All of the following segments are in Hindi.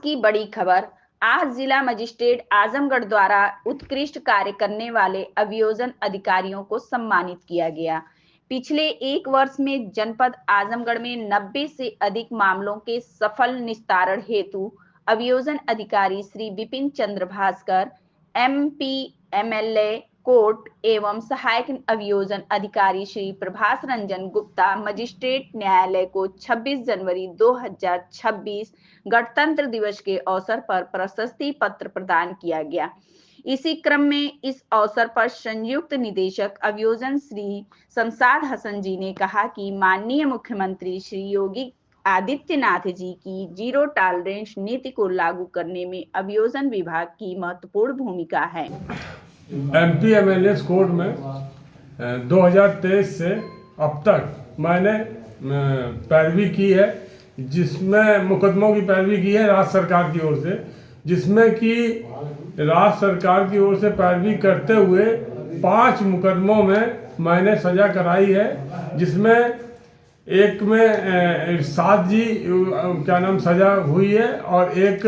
की बड़ी खबर। आज जिला मजिस्ट्रेट आजमगढ़ द्वारा उत्कृष्ट कार्य करने वाले अभियोजन अधिकारियों को सम्मानित किया गया। पिछले एक वर्ष में जनपद आजमगढ़ में 90 से अधिक मामलों के सफल निस्तारण हेतु अभियोजन अधिकारी श्री विपिन चंद्र भास्कर, MP MLA कोर्ट एवं सहायक अभियोजन अधिकारी श्री प्रभास रंजन गुप्ता मजिस्ट्रेट न्यायालय को 26 जनवरी 2026 गणतंत्र दिवस के अवसर पर प्रशस्ति पत्र प्रदान किया गया। इसी क्रम में इस अवसर पर संयुक्त निदेशक अभियोजन श्री शमशाद हसन जी ने कहा कि माननीय मुख्यमंत्री श्री योगी आदित्यनाथ जी की जीरो टॉलरेंस नीति को लागू करने में अभियोजन विभाग की महत्वपूर्ण भूमिका है। MP MLA कोर्ट में 2023 से अब तक मैंने पैरवी की है, जिसमें मुकदमों की पैरवी की है राज्य सरकार की ओर से, जिसमें कि राज्य सरकार की ओर से पैरवी करते हुए 5 मुकदमों में मैंने सजा कराई है, जिसमें एक में इरशाद जी क्या नाम सजा हुई है और एक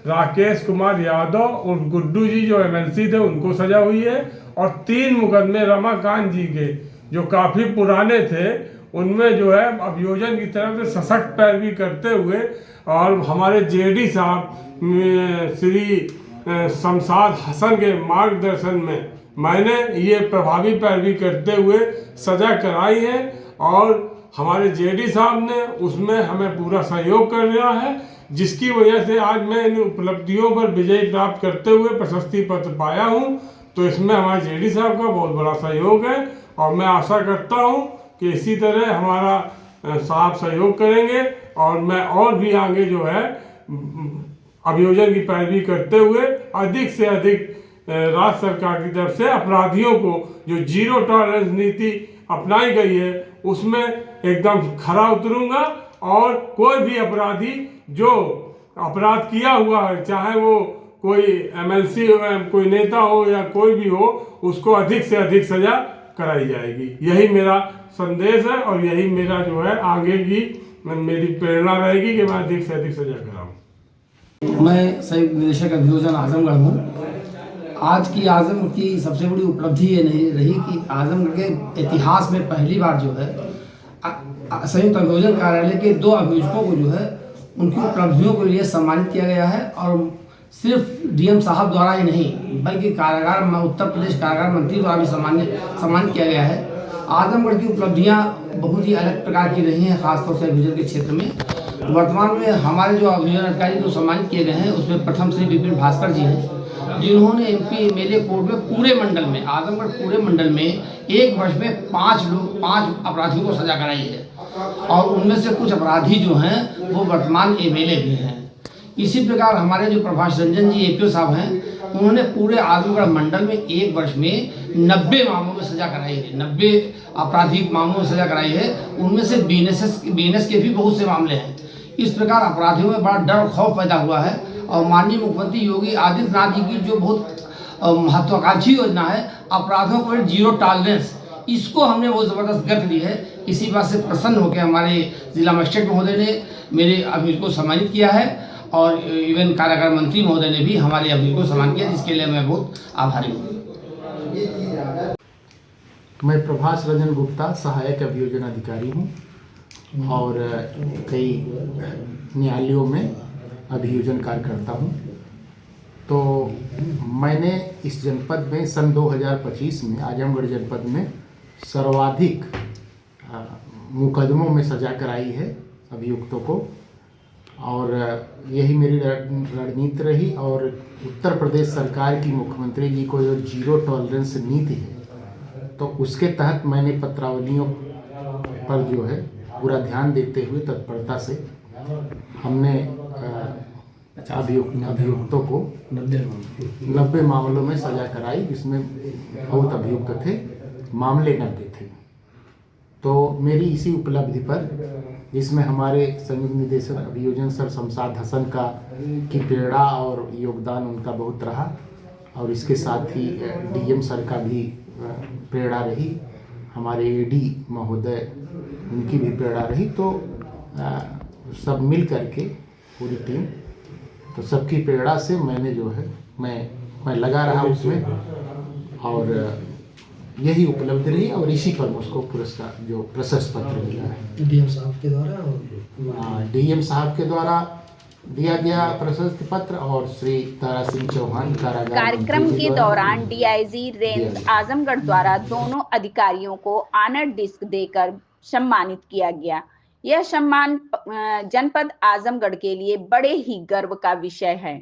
राकेश कुमार यादव और गुड्डू जी जो MLC थे उनको सजा हुई है और 3 मुकदमे रमाकांत जी के जो काफ़ी पुराने थे उनमें जो है अभियोजन की तरफ से सशक्त पैरवी करते हुए और हमारे JD साहब श्री शमशाद हसन के मार्गदर्शन में मैंने ये प्रभावी पैरवी करते हुए सजा कराई है और हमारे JD साहब ने उसमें हमें पूरा सहयोग कर रहा है, जिसकी वजह से आज मैं इन उपलब्धियों पर विजय प्राप्त करते हुए प्रशस्ति पत्र पाया हूं। तो इसमें हमारे JD साहब का बहुत बड़ा सहयोग है और मैं आशा करता हूं कि इसी तरह हमारा साहब सहयोग करेंगे और मैं और भी आगे जो है अभियोजन की पैरवी करते हुए अधिक से अधिक राज्य सरकार की तरफ से अपराधियों को जो जीरो टॉलरेंस नीति अपनाई गई है उसमें एकदम खरा उतरूंगा और कोई भी अपराधी जो अपराध किया हुआ है, चाहे वो कोई MLC हो, कोई नेता हो या कोई भी हो, उसको अधिक से अधिक सजा कराई जाएगी। यही मेरा संदेश है और यही मेरा जो है आगे की मेरी प्रेरणा रहेगी कि मैं अधिक से अधिक सजा कराऊं। मैं संयुक्त निदेशक अभियोजन आजमगढ़ हूँ। आज की आजमगढ़ की सबसे बड़ी उपलब्धि ये नहीं रही कि आजमगढ़ के इतिहास में पहली बार जो है संयुक्त अभियोजन कार्यालय के 2 अभियोजकों को जो है उनकी उपलब्धियों के लिए सम्मानित किया गया है और सिर्फ DM साहब द्वारा ही नहीं बल्कि कारागार उत्तर प्रदेश कारागार मंत्री द्वारा भी सम्मानित किया गया है। आजमगढ़ की उपलब्धियां बहुत ही अलग प्रकार की रही हैं, खासतौर से अभियोजन के क्षेत्र में। वर्तमान में हमारे जो अभियोजन अधिकारी जो सम्मानित किए गए हैं उसमें प्रथम श्री विपिन भास्कर जी हैं, जिन्होंने MP MLA कोर्ट में पूरे मंडल में आजमगढ़ पूरे मंडल में एक वर्ष में 5 अपराधियों को सजा कराई है और उनमें से कुछ अपराधी जो हैं वो वर्तमान MLA भी हैं। इसी प्रकार हमारे जो प्रभास रंजन जी APO साहब हैं, उन्होंने पूरे आजमगढ़ मंडल में एक वर्ष में 90 मामलों में सजा कराई है, 90 आपराधिक मामलों में सजा कराई है। उनमें से BNS के भी बहुत से मामले हैं। इस प्रकार अपराधियों में बड़ा डर और खौफ पैदा हुआ है और माननीय मुख्यमंत्री योगी आदित्यनाथ जी की जो बहुत महत्वाकांक्षी योजना है अपराधों को जीरो टॉलरेंस, इसको हमने बहुत ज़बरदस्त गति दी है। इसी बात से प्रसन्न होकर हमारे जिला मजिस्ट्रेट महोदय ने मेरे अभियोजक को सम्मानित किया है और इवन कारागार मंत्री महोदय ने भी हमारे अभियोजक को सम्मान किया, जिसके लिए मैं बहुत आभारी हूँ। मैं प्रभास रंजन गुप्ता सहायक अभियोजन अधिकारी हूँ और कई न्यायालयों में अभियोजन कार्य करता हूँ। तो मैंने इस जनपद में सन 2025 में आजमगढ़ जनपद में सर्वाधिक मुकदमों में सजा कराई है अभियुक्तों को और यही मेरी रणनीति रही। और उत्तर प्रदेश सरकार की मुख्यमंत्री जी को जो जीरो टॉलरेंस नीति है तो उसके तहत मैंने पत्रावलियों पर जो है पूरा ध्यान देते हुए तत्परता से हमने अभियुक्तों को 90 मामलों में सजा कराई, जिसमें बहुत अभियुक्त थे, मामले 90 थे। तो मेरी इसी उपलब्धि पर इसमें हमारे संयुक्त निदेशक अभियोजन सर शमशाद हसन की प्रेरणा और योगदान उनका बहुत रहा और इसके साथ ही DM सर का भी प्रेरणा रही, हमारे AD महोदय उनकी भी प्रेरणा रही। तो सब मिल करके पूरी टीम तो सबकी प्रेरणा से मैंने जो है मैं लगा रहा उसमें, और यही उपलब्धि रही और इसी पर मुझको पुरस्कार जो प्रशस्ति पत्र मिला है डीएम साहब के द्वारा डीएम साहब के द्वारा दिया गया प्रशस्ति पत्र और श्री तारा सिंह चौहान कारागार कार्यक्रम मंत्री जी के द्वारा दौरान डीआईजी रेंज आजमगढ़ द्वारा दोनों अधिकारियों को ऑनर डिस्क देकर सम्मानित किया गया। यह सम्मान जनपद आजमगढ़ के लिए बड़े ही गर्व का विषय है।